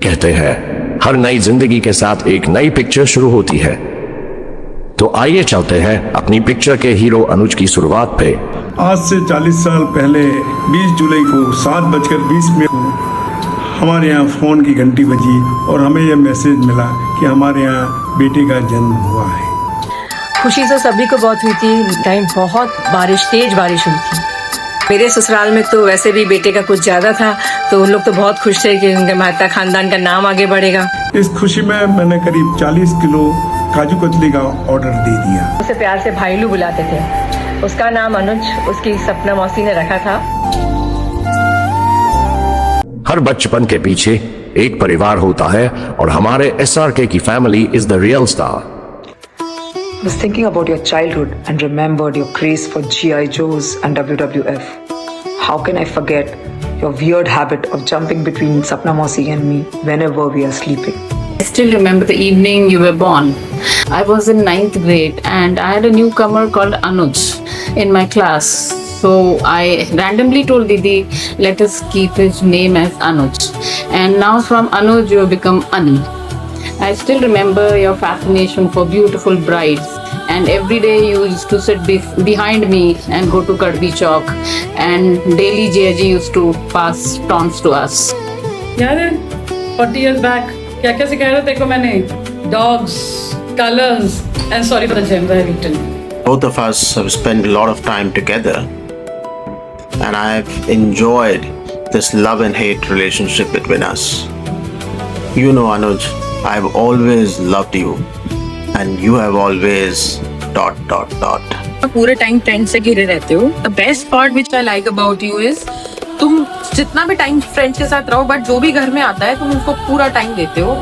कहते हैं हर नई जिंदगी के साथ एक नई पिक्चर शुरू होती है। तो आइए चलते हैं अपनी पिक्चर के हीरो अनुज की शुरुआत पे। आज से 40 साल पहले 20 जुलाई को 7:20 हमारे यहाँ फ़ोन की घंटी बजी और हमें यह मैसेज मिला कि हमारे यहाँ बेटे का जन्म हुआ है। खुशी तो सभी को बहुत हुई थी। टाइम बहुत तेज बारिश हुई थी। मेरे ससुराल में तो वैसे भी बेटे का कुछ ज्यादा था, तो उन लोग तो बहुत खुश थे कि उनके मेहता खानदान का नाम आगे बढ़ेगा। इस खुशी में मैंने करीब 40 किलो काजू कतली का ऑर्डर दे दिया। उसे प्यार से भाईलू बुलाते थे। उसका नाम अनुज उसकी सपना मौसी ने रखा था। हर बचपन के पीछे एक परिवार होता है और हमारे SRK की family is the real star. I was thinking about your childhood and remembered your craze for G.I. Joes and WWF. How can I forget your weird habit of jumping between Sapna Mausi and me whenever we are sleeping? I still remember the evening you were born. I was in 9th grade and I had a newcomer called Anuj in my class. So I randomly told Didi, let us keep his name as Anuj. And now from Anuj you have become Ani. I still remember your fascination for beautiful brides, and every day you used to sit behind me and go to Kadbi Chowk, and daily JG used to pass taunts to us. याद है 40 years back क्या क्या सिखाया था तेको मैंने? Dogs, colors, and sorry for the gems I have eaten. Both of us have spent a lot of time together, and I've enjoyed this love and hate relationship between us. You know, Anuj, I've always loved you and you have always ... पूरे time friend से घिरे रहते हो। The best part which I like about you is तुम जितना भी time friends के साथ रहो, बट जो भी घर में आता है तुम उसको पूरा टाइम देते हो।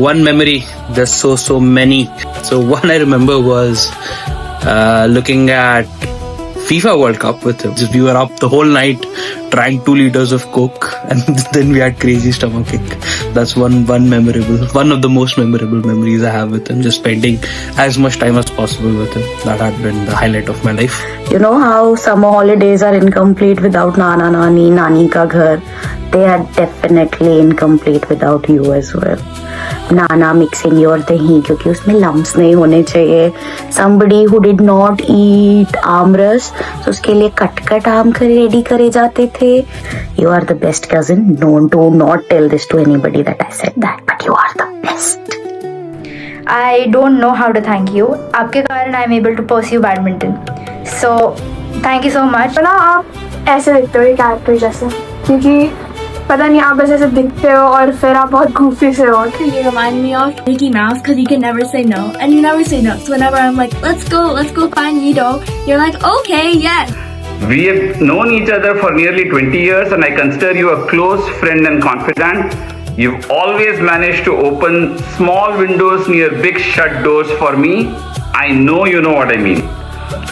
One memory, there's so many. So one I remember was looking at FIFA World Cup with him. We were up the whole night trying 2 liters of Coke, and then we had crazy stomachache. That's one of the most memorable memories I have with him. Just spending as much time as possible with him. That had been the highlight of my life. You know how summer holidays are incomplete without Nana Nani, Nani ka ghar. They are definitely incomplete without you as well. Nana mixing your dahi क्योंकि उसमें lumps नहीं होने चाहिए. Somebody who did not eat आमरस, तो उसके लिए cut आम ready करे जाते थे. You are the best cousin. No, do not tell this to anybody that I said that, but you are the best. I don't know how to thank you. आपके कारण I am able to pursue badminton. So thank you so much. ना आप ऐसे दिखते हो character जैसे, क्योंकि पता नहीं आप ऐसे दिखते हो और फिर आप बहुत goofy से हो. You remind me of Mickey Mouse because you can never say no, and you never say no. So whenever I'm like, let's go find Nido, you're like, okay, yes. We have known each other for nearly 20 years, and I consider you a close friend and confidant. You've always managed to open small windows near big shut doors for me. I know you know what I mean.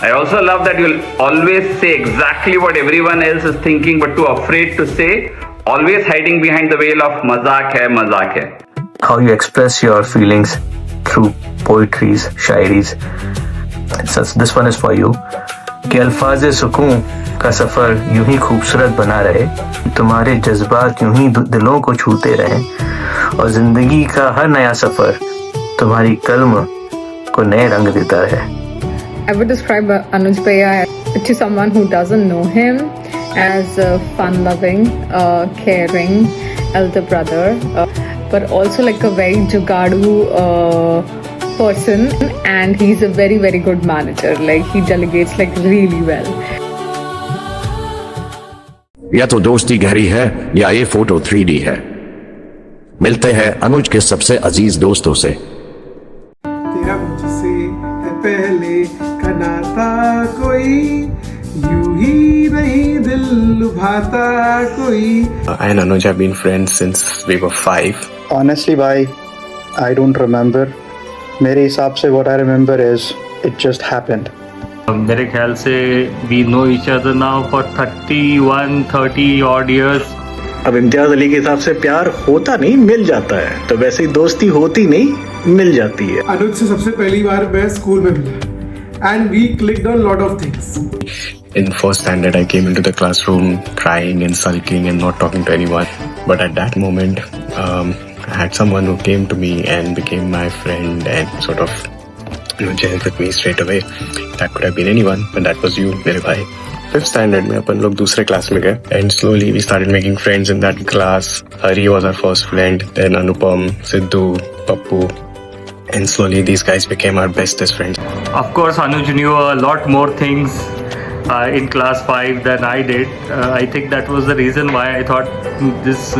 I also love that you'll always say exactly what everyone else is thinking but too afraid to say, always hiding behind the veil of mazak hai. How you express your feelings through poetries, shairis. So this one is for you. कि अल्फाज़े सुकून का सफ़र यूं ही खूबसूरत बना रहे, तुम्हारे जज्बात यूं ही दिलों को छूते रहे, और ज़िंदगी का हर नया सफ़र तुम्हारी कलम को नए रंग देता रहे. I would describe Anuj Bhaiya to someone who doesn't know him as a fun-loving, caring elder brother, but also like a very jugadu person, and he's a very very good manager. Like he delegates like really well. या तो दोस्ती गहरी है या ये photo 3D है। मिलते हैं अनुज के सबसे अजीज दोस्तों से। तेरा मुझसे है पहले का नाता कोई, यूं ही नहीं दिल लुभाता कोई. I and Anuj have been friends since we were 5. Honestly, bhai, I don't remember. मेरे हिसाब से what I remember is it just happened. मेरे ख्याल से we know each other now for 30 odd years. अब इम्तियाज अली के हिसाब से प्यार होता नहीं, मिल जाता है. तो वैसे ही दोस्ती होती नहीं, मिल जाती है. अनुज से सबसे पहली बार मैं स्कूल में मिला and we clicked on lot of things. In first standard, I came into the classroom crying and sulking and not talking to anyone. But at that moment, I had someone who came to me and became my friend and sort of gelled with me straight away. That could have been anyone, but that was you, मेरे भाई. 5th standard में अपन लोग दूसरे class में गए and slowly we started making friends in that class. Hari was our first friend, then Anupam, Sidhu, Pappu, and slowly these guys became our bestest friends. Of course, Anuj knew a lot more things in class 5 than I did. I think that was the reason why I thought this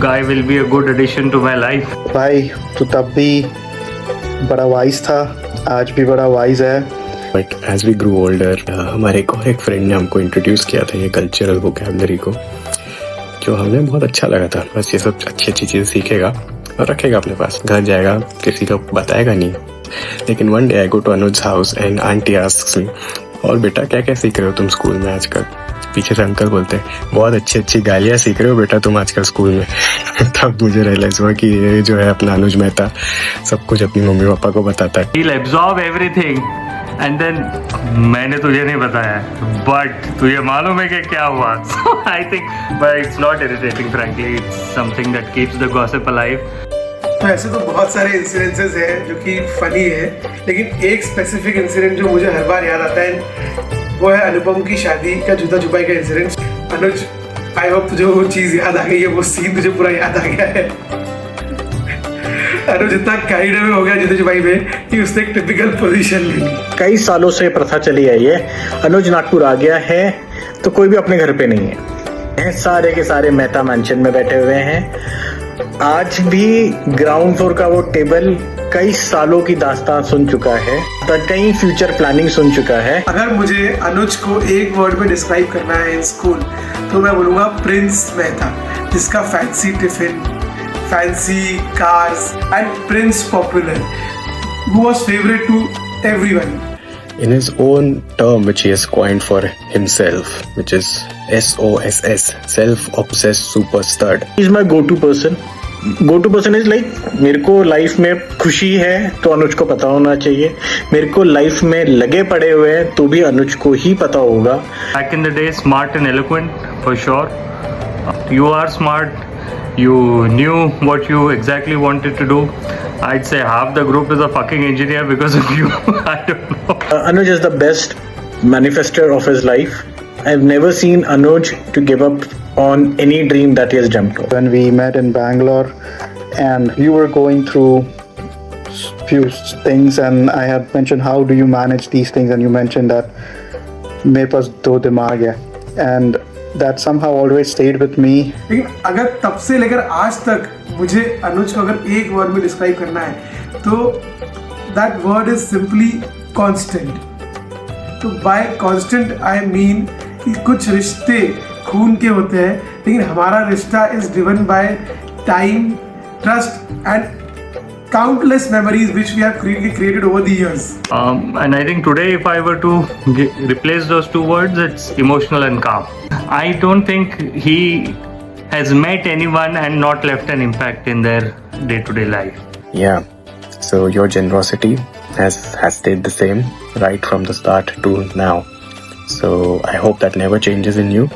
guy will be a good addition to my life. भाई तू तब भी बड़ा wise था, आज भी बड़ा wise है. But as we grew older, हमारे एक फ्रेंड ने हमको इंट्रोड्यूस किया था ये कल्चरल वोकैबुलरी को, जो हमें बहुत अच्छा लगा था. बस ये सब अच्छी अच्छी चीज़ सीखेगा और रखेगा अपने पास, घर जाएगा किसी को बताएगा नहीं. लेकिन one day I go to Anuj house and aunty asks me, और बेटा क्या क्या सीख रहे हो तुम स्कूल में आजकल? पीछे से अंकल बोलते हैं बहुत अच्छी अच्छी गालियाँ सीख रहे हो बेटा तुम आजकल स्कूल में. तब मुझे रियलाइज हुआ कि ये जो है अपना अनुज मेहता सब कुछ अपनी मम्मी पापा को बताता है. He'll absorb everything and then मैंने तुझे नहीं बताया, but तुझे मालूम है कि क्या हुआ. So I think, but it's not irritating frankly. It's something that keeps the gossip alive. तो ऐसे तो बहुत सारे इंसिडेंसेस हैं जो कि फनी है, लेकिन एक स्पेसिफिक इंसिडेंट जो मुझे हर बार याद आता है वो है अनुपम की शादी का जूता छुपाई का इंसिडेंट. अनुज, आई होप तुझे वो चीज़ याद आ गई है, वो सीन तुझे पूरा याद आ गया है. अनुज इतना कैरिड अवे हो गया जूता छुपाई में कि उसने एक टिपिकल पोजीशन ली. कई सालों से प्रथा चली आई है, अनुज नागपुर आ गया है तो कोई भी अपने घर पे नहीं है. सारे के सारे मेहता मैंशन में बैठे हुए हैं. आज भी ग्राउंड फ्लोर का वो टेबल कई सालों की दास्तान सुन चुका है, कई फ्यूचर प्लानिंग सुन चुका है. अगर मुझे अनुज को एक वर्ड में डिस्क्राइब करना है इन स्कूल तो मैं बोलूँगा प्रिंस मेहता, जिसका fancy tiffin, fancy cars and Prince popular, who was favorite to everyone. In his own term which he has coined for himself, which is SOSS, self-obsessed super stud. He is my go-to person. Go-to person is like, मेरे को life में खुशी है तो अनुज को पता होना चाहिए, मेरे को लाइफ में लगे पड़े हुए हैं तो भी अनुज को ही पता होगा. Back in the day, smart and eloquent for sure. You are smart. You knew what you exactly wanted to do. I'd say half the group is a fucking engineer because of you. I don't know. Anuj is the best manifester of his life. I've never seen Anuj to give up on any dream that he has dreamt of. When we met in Bangalore and you were going through few things and I had mentioned how do you manage these things and you mentioned that मेरे पास दो दिमाग है, and that somehow always stayed with me. लेकिन अगर तब से लेकर आज तक मुझे अनुज को अगर एक वर्ड में डिस्क्राइब करना है तो that word is simply constant. तो by constant I mean कि कुछ रिश्ते खून के होते हैं, लेकिन हमारा रिश्ता is driven by time, trust and countless memories which we have created over the years. And I think today if I were to replace those two words, it's emotional and calm. I don't think he has met anyone and not left an impact in their day-to-day life. Yeah, so your generosity has stayed the same right from the start to now. So I hope that never changes in you.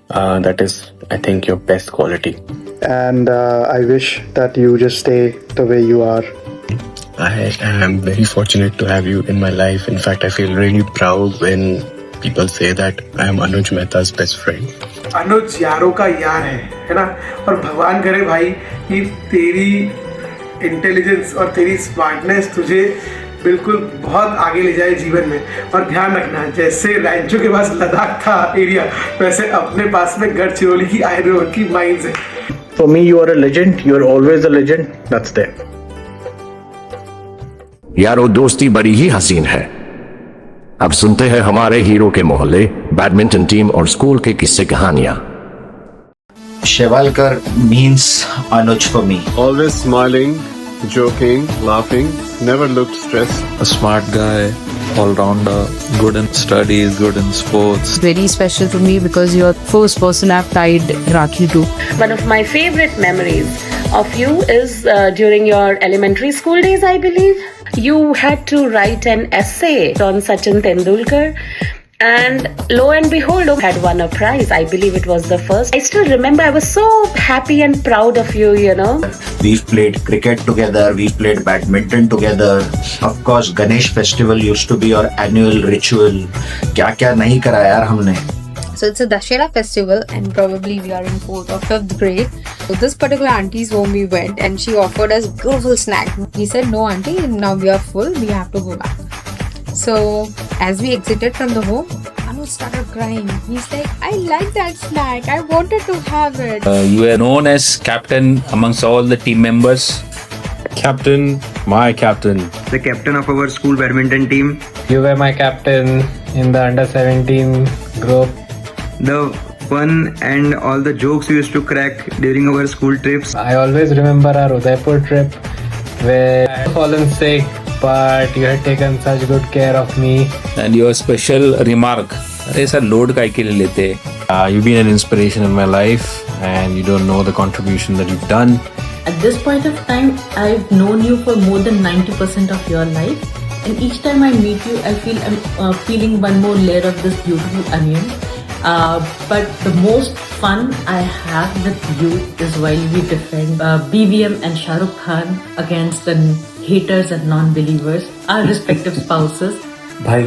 That is, I think, your best quality. And I wish that you just stay the way you are. I am very fortunate to have you in my life. In fact, I feel really proud when people say that I am Anuj Mehta's best friend. अनुज यारों का यार है ना. और भगवान करे भाई कि तेरी इंटेलिजेंस और तेरी स्मार्टनेस तुझे बिल्कुल बहुत आगे ले जाए जीवन में. और ध्यान रखना, जैसे रैंचो के पास लद्दाख था एरिया, वैसे अपने पास में गढ़चिरौली की आयरन ओर की माइंस है. For me, you are a legend. You are always a legend. That's there. यारो दोस्ती बड़ी ही हसीन है. अब सुनते हैं हमारे हीरो के मोहल्ले, बैडमिंटन टीम और स्कूल के किस्से कहानियां. Shevalkar means Anuj for me. Always smiling, joking, laughing, never looked stressed. A smart guy, all-rounder, good in studies, good in sports. Very special to me because you're the first person I've tied Rakhi to. One of my favorite memories of you is during your elementary school days, I believe. You had to write an essay on Sachin Tendulkar And lo and behold, I had won a prize. I believe it was the first. I still remember I was so happy and proud of you, you know. We've played cricket together, we've played badminton together. Of course, Ganesh festival used to be our annual ritual. क्या नहीं करा यार हमने. So it's a Dashera festival and probably we are in 4th or 5th grade. So this particular auntie's home we went and she offered us beautiful snack. We said, no auntie, now we are full, we have to go back. So as we exited from the home, Anuj started crying. He's like, I like that snack, I wanted to have it. You were known as captain amongst all the team members. Captain, my captain. The captain of our school badminton team. You were my captain in the under 17 group. The fun and all the jokes we used to crack during our school trips. I always remember our Udaipur trip where I had fallen sick, but you had taken such good care of me. And your special remark, अरे sir load काय के लिए लेते? You've been an inspiration in my life and you don't know the contribution that you've done. At this point of time, I've known you for more than 90% of your life. And each time I meet you, I feel I'm peeling one more layer of this beautiful onion. But the most fun I have with you is while we defend BVM and Shah Rukh Khan against the haters and non-believers, our respective spouses. भाई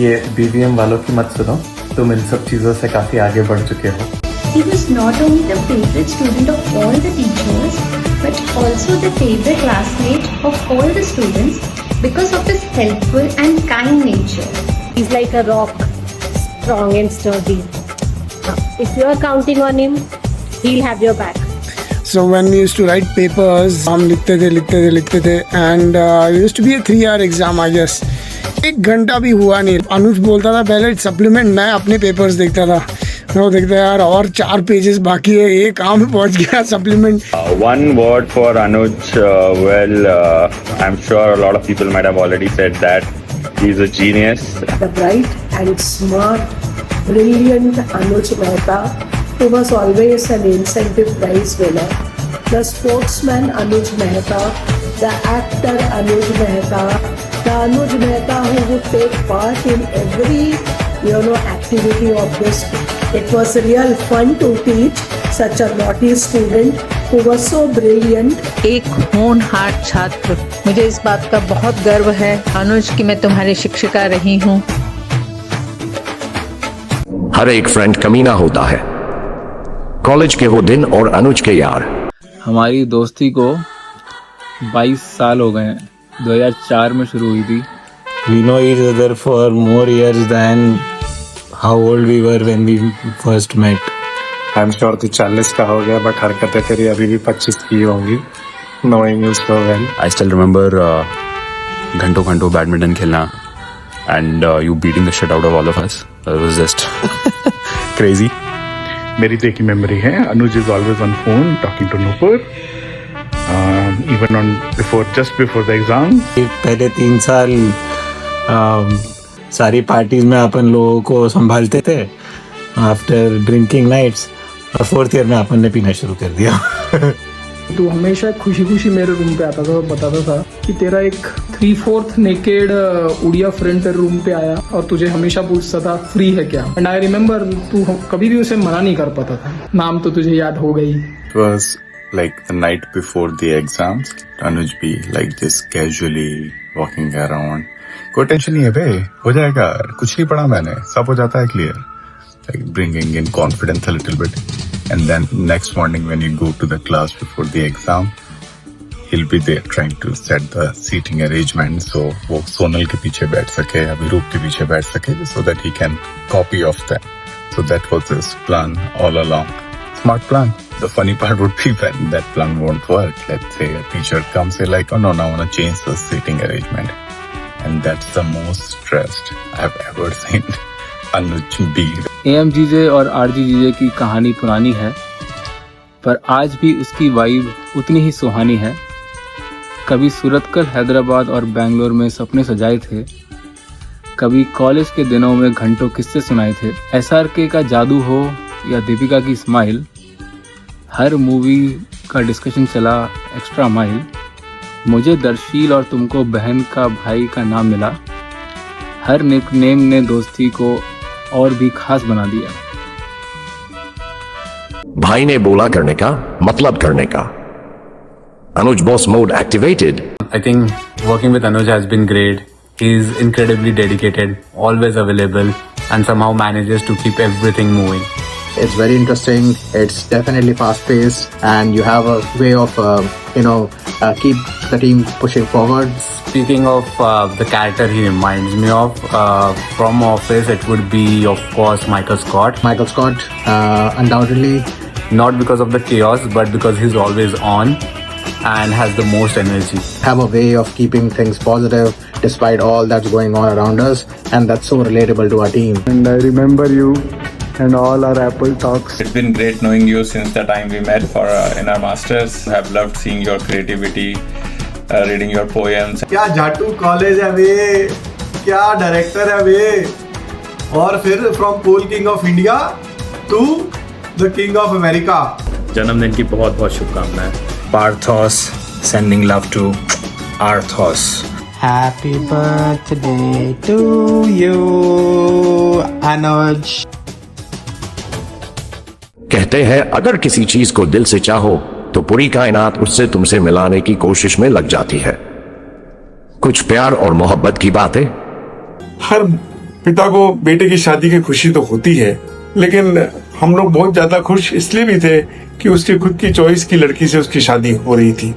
ये BVM वालों की मत सुनो, तुम इन सब चीजों से काफी आगे बढ़ चुके हो. He was not only the favorite student of all the teachers, but also the favorite classmate of all the students because of his helpful and kind nature. He's like a rock, strong and sturdy. If you are counting on him, he'll have your back. So when we used to write papers, हम लिखते थे and it used to be a 3-hour exam I guess. 1 घंटा भी हुआ नहीं. अनुज बोलता था पहले सप्लीमेंट, मैं अपने पेपर्स देखता था. वो देखता यार और 4 पेजेस बाकी है, ये काम में पहुंच गया supplement. One word for Anuj. I'm sure a lot of people might have already said that he's a genius. The bright and smart, brilliant Anuj Mehta, who was always an incentive prize winner. The sportsman Anuj Mehta, the actor Anuj Mehta, the Anuj Mehta who would take part in every activity of this. It was real fun to teach such a naughty student who was so brilliant. एक होनहार छात्र, मुझे इस बात का बहुत गर्व है अनुज कि मैं तुम्हारी शिक्षिका रही हूँ. हर एक फ्रेंड कमीना होता है. कॉलेज के वो दिन और अनुज के यार. हमारी दोस्ती को 22 साल हो गए हैं. 2004 में शुरू हुई थी. We know each other for more years than how old we were when we first met. I'm sure तू 40 का हो गया, but हरकतें तेरी अभी भी 25 की होंगी. Knowing you so well. I still remember घंटों बैडमिंटन खेलना and you beating the shit out of all of us. It was just crazy. मेरी तो एक ही मेमोरी है. अनुज is always on phone talking to Nupur. Even on just before the exam. पहले 3 साल सारी parties में अपन लोगों को संभालते थे आफ्टर ड्रिंकिंग नाइट्स, और 4th ईयर में अपन ने पीना शुरू कर दिया. तू हमेशा खुशी खुशी मेरे रूम पे आता था और बताता था कि तेरा एक 3/4 नेकेड उड़िया फ्रेंड तेरे रूम पे आया और तुझे हमेशा पूछता था फ्री है क्या. एंड आई रिमेम्बर तू कभी भी उसे मना नहीं कर पाता था. नाम तो तुझे याद हो गई. It was like the night before the exams. Anuj be like this casually walking around. कोई टेंशन नहीं है बे, हो जाएगा, कुछ नहीं पढ़ा मैंने, सब हो जाता है clear. Like bringing in confidence a little bit. And then next morning when you go to the class before the exam, he'll be there trying to set the seating arrangement so वो सोनल के पीछे बैठ सके, अभिरूप के पीछे बैठ सके, so that he can copy of them. So that was his plan all along. Smart plan. The funny part would be when that plan won't work. Let's say a teacher comes and like, oh no, now I want to change the seating arrangement. And that's the most stressed I've ever seen Anuj be. AMGJ और RGGJ की कहानी पुरानी है, पर आज भी उसकी vibe उतनी ही सुहानी है. कभी सूरतकल, हैदराबाद और बेंगलोर में सपने सजाए थे, कभी कॉलेज के दिनों में घंटों किस्से सुनाए थे. SRK का जादू हो या दीपिका की स्माइल, हर मूवी का डिस्कशन चला एक्स्ट्रा माइल. मुझे दर्शील और तुमको बहन का भाई का नाम मिला. हर निकनेम ने दोस्ती को और भी खास बना दिया। भाई ने बोला करने का मतलब करने का। Anuj boss mode activated. I think working with Anuj has been great. He is incredibly dedicated, always available, and somehow manages to keep everything moving. It's very interesting. It's definitely fast-paced, and you have a way of, keep the team pushing forward. Speaking of the character he reminds me of from Office, it would be, of course, Michael Scott. Michael Scott, undoubtedly. Not because of the chaos, but because he's always on and has the most energy. Have a way of keeping things positive despite all that's going on around us, and that's so relatable to our team. And I remember you and all our Apple talks. It's been great knowing you since the time we met for in our masters. I have loved seeing your creativity, reading your poems. क्या जाटू college है वे, क्या director है वे, और फिर from coal king of India to the king of America. जन्मदिन की बहुत बहुत शुभकामनाएं। Parthos, sending love to Arthos. Happy birthday to you, Anuj. कहते हैं अगर किसी चीज को दिल से चाहो तो पूरी कायनात उससे तुमसे मिलाने की कोशिश में लग जाती है। कुछ प्यार और मोहब्बत की बातें। हर पिता को बेटे की शादी की खुशी तो होती है, लेकिन हम लोग बहुत ज्यादा खुश इसलिए भी थे कि उसकी खुद की चॉइस की लड़की से उसकी शादी हो रही थी।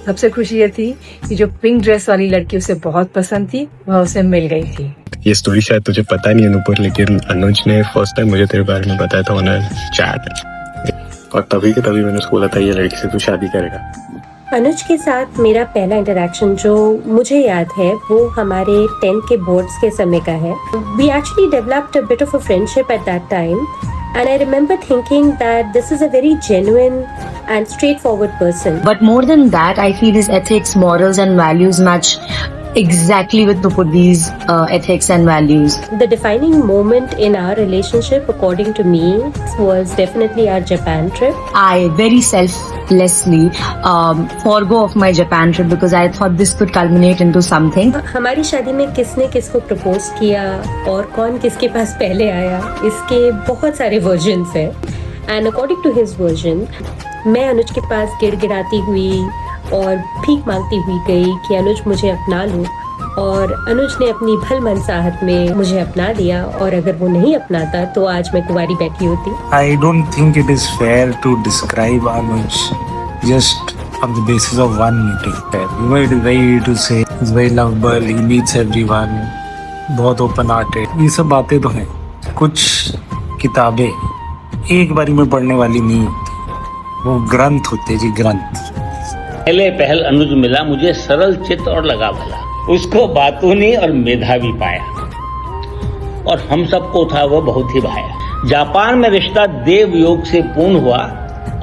सबसे खुशी ये थी कि जो पिंक ड्रेस वाली लड़की उसे बहुत पसंद थी वह उसे मिल गई थी। ये स्टोरी शायद तुझे पता नहीं अनूपर, लेकिन अनुज ने फर्स्ट टाइम मुझे तेरे बारे में बताया था ऑन चैट, और तभी के तभी मैंने उसको बोला था ये लड़की से तू शादी करेगा। अनुज के साथ मेरा पहला इंटरेक्शन जो मुझे याद है वो हमारे 10th के बोर्ड्स के समय का है। We actually developed a bit of a friendship at that time, and I remember thinking that this is a very genuine and straightforward person. But more than that, I feel his ethics, morals and values match exactly with Nupur's ethics and values. The defining moment in our relationship, according to me, was definitely our Japan trip. I very selflessly forgo of my Japan trip because I thought this could culminate into something. हमारी शादी में किसने किसको propose किया और कौन किसके पास पहले आया, इसके बहुत सारे वर्जन्स हैं। And according to his version, मैं अनुज के पास गिड़गिड़ाती हुई और भीख मांगती हुई गई कि अनुज मुझे अपना लो, और अनुज ने अपनी भल मनसाहत में मुझे अपना लिया, और अगर वो नहीं अपनाता तो आज मैं कुंवारी बैठी होती। I don't think it is fair to describe Anuj just on the basis of one meeting. You know, it is very easy to say he's very lovable, he meets everyone, बहुत open hearted, ये सब बातें तो हैं। कुछ किताबें एक बारी में पढ़ने वाली नहीं होती, वो ग्रंथ होते जी, ग्रंथ। पहले पहल अनुज मिला मुझे सरल चित्त और लगा भला, उसको बातूनी और मेधावी पाया, और हम सबको था वह बहुत ही भाया। जापान में रिश्ता देव योग से पूर्ण हुआ,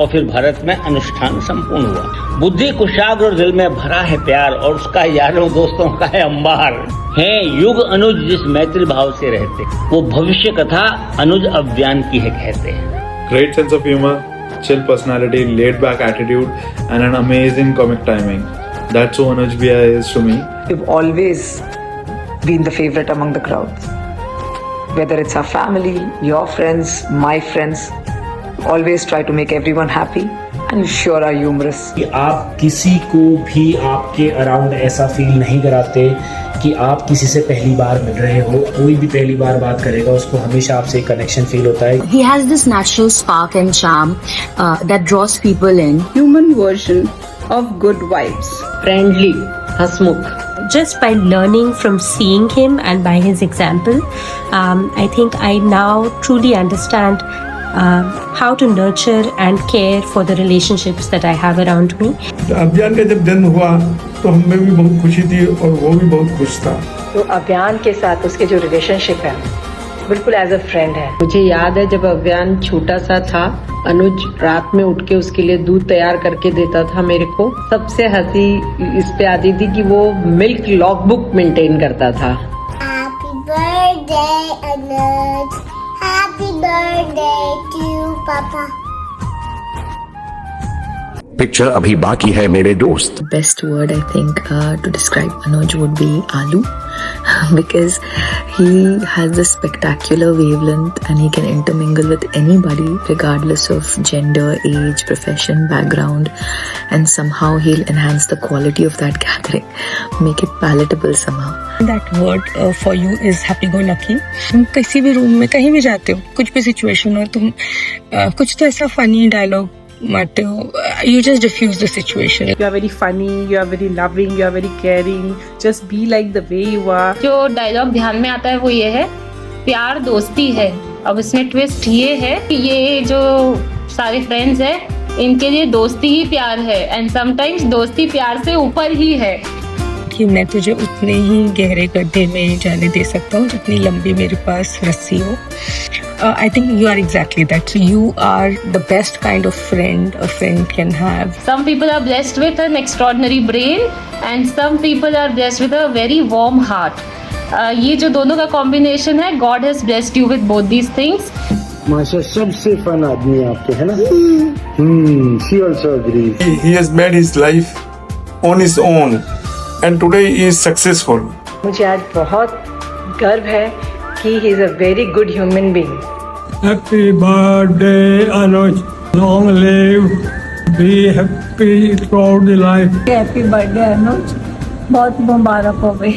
और फिर भारत में अनुष्ठान संपूर्ण हुआ। बुद्धि कुशाग्र और दिल में भरा है प्यार, और उसका यारों दोस्तों का है अंबार। है युग अनुज जिस मैत्री भाव से रहते, वो भविष्य कथा अनुज अभियान की है कहते हैं। Great sense of humor, chill personality, laid back attitude, and an amazing comic timing. That's who Anuj Bhaiya is to me. You've always been the favorite among the crowds. Whether it's our family, your friends, my friends, always try to make everyone happy, and you sure are humorous. आप किसी को भी आपके around ऐसा feel नहीं कराते कि आप किसी से पहली बार मिल रहे हो। कोई भी पहली बार बात करेगा उसको हमेशा आपसे कनेक्शन फील होता है। He has this natural spark and charm that draws people in. Human version of good vibes. Friendly, hasmukh. Just by learning from seeing him and by his example, I think I now truly understand how to nurture and care for the relationships that I have around me. अभियान का जब जन्म हुआ तो हमें भी बहुत खुशी थी और वो भी बहुत खुश था। तो अभियान के साथ उसके जो रिलेशनशिप है बिल्कुल एज अ फ्रेंड है। मुझे याद है जब अभियान छोटा सा था, अनुज रात में उठ के उसके लिए दूध तैयार करके देता था मेरे को। सबसे हंसी इस पे आती थी कि वो मिल्क लॉगबुक मेंटेन करता था। Happy birthday Anuj, happy birthday to Papa. Picture अभी बाकी है मेरे दोस्त। Best word I think to describe Anuj would be Alu because he has this spectacular wavelength and he can intermingle with anybody regardless of gender, age, profession, background, and somehow he'll enhance the quality of that gathering, make it palatable somehow. That word for you is happy go lucky. तुम किसी भी room में कहीं भी जाते हो, कुछ भी सिचुएशन हो, तुम कुछ तो ऐसा फनी डायलॉग मारते हो, you just diffuse the situation. You are very funny, you are very loving, you are very caring. Just be like the way you are. जो डायलॉग ध्यान में आता है वो ये है, प्यार दोस्ती है। अब इसमें ट्विस्ट ये है कि ये जो सारे फ्रेंड्स हैं इनके लिए दोस्ती ही प्यार है एंड समटाइम्स दोस्ती प्यार से ऊपर ही है। कि मैं तुझे उतने ही गहरे गड्ढे में जाने दे सकता हूँ जितनी लंबी मेरे पास रस्सी हो। I think you are exactly that. So you are the best kind of friend a friend can have. Some people are blessed with an extraordinary brain and some people are blessed with a very warm heart. ये जो दोनों का combination है, God has blessed you with both these things. माशा सबसे fun आदमी आपके है ना? She also agrees. He has made his life on his own and today he is successful. मुझे आज बहुत गर्व है कि he is a very good human being. Happy birthday Anuj, long live, be happy throughout the life. Happy birthday Anuj, बहुत मुबारक हो गई।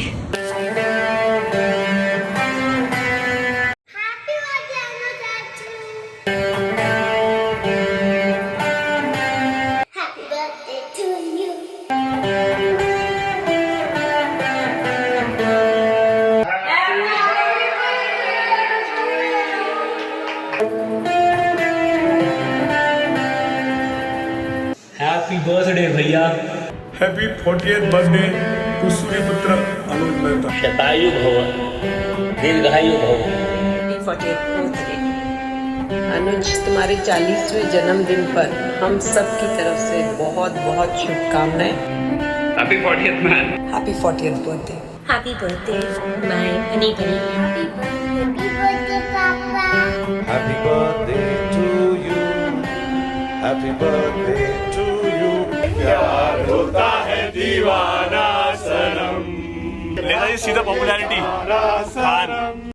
Happy birthday भैया। Happy 40th birthday to सूर्यपुत्र अनुज मेहता। शतायु भव, दीर्घायु भव। अनुज, तुम्हारे 40वें जन्मदिन पर हम सब की तरफ से बहुत बहुत शुभकामनाएं। Happy 40th man. Happy 40th birthday. Happy birthday, my honey bunny. Happy birthday, Papa. Happy birthday to you. Happy birthday to you. प्यार होता है दीवाना सनम। सीधा पॉपुलैरिटी खान।